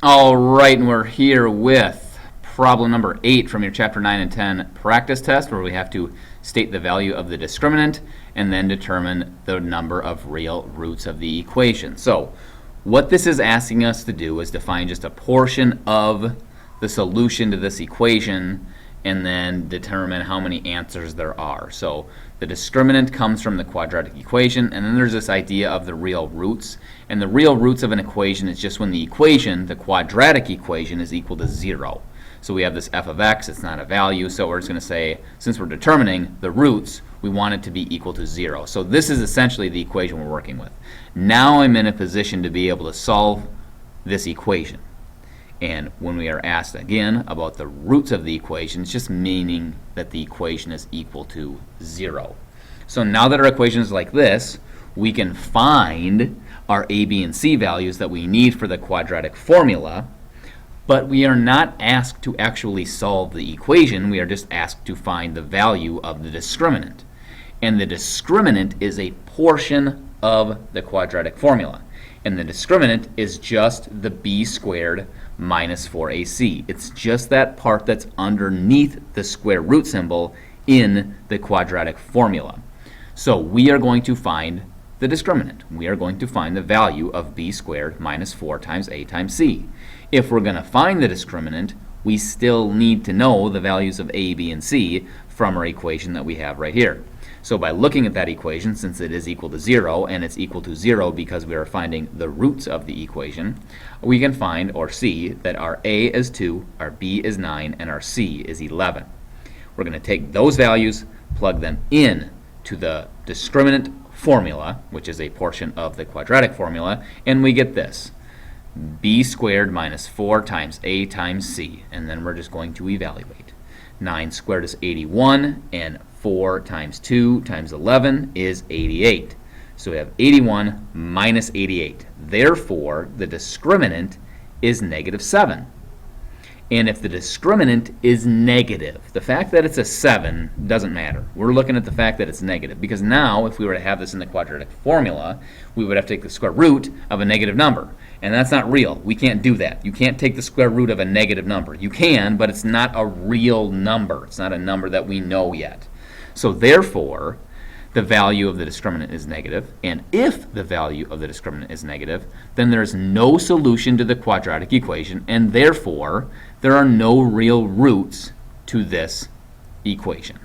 All right, and we're here with problem number 8 from your chapter 9 and 10 practice test, where we have to state the value of the discriminant and then determine the number of real roots of the equation. So what this is asking us to do is define just a portion of the solution to this equation and then determine how many answers there are. So the discriminant comes from the quadratic equation, and then there's this idea of the real roots. And the real roots of an equation is just when the equation, the quadratic equation, is equal to 0. So we have this f of x, it's not a value, so we're just going to say, since we're determining the roots, we want it to be equal to 0. So this is essentially the equation we're working with. Now I'm in a position to be able to solve this equation. And when we are asked again about the roots of the equation, it's just meaning that the equation is equal to 0. So now that our equation is like this, we can find our a, b, and c values that we need for the quadratic formula, but we are not asked to actually solve the equation. We are just asked to find the value of the discriminant. And the discriminant is a portion of the quadratic formula. And the discriminant is just the b squared minus 4ac. It's just that part that's underneath the square root symbol in the quadratic formula. So we are going to find the discriminant. We are going to find the value of b squared minus 4 times a times c. If we're going to find the discriminant, we still need to know the values of a, b, and c from our equation that we have right here. So by looking at that equation, since it is equal to 0, and it's equal to 0 because we are finding the roots of the equation, we can find, or see, that our a is 2, our b is 9, and our c is 11. We're going to take those values, plug them in to the discriminant formula, which is a portion of the quadratic formula, and we get this: b squared minus 4 times a times c, and then we're just going to evaluate. 9 squared is 81, and 4 times 2 times 11 is 88. So we have 81 minus 88. Therefore, the discriminant is negative 7. And if the discriminant is negative, the fact that it's a 7 doesn't matter. We're looking at the fact that it's negative, because now if we were to have this in the quadratic formula, we would have to take the square root of a negative number. And that's not real. We can't do that. You can't take the square root of a negative number. You can, but it's not a real number. It's not a number that we know yet. So therefore, the value of the discriminant is negative, and if the value of the discriminant is negative, then there's no solution to the quadratic equation, and therefore, there are no real roots to this equation.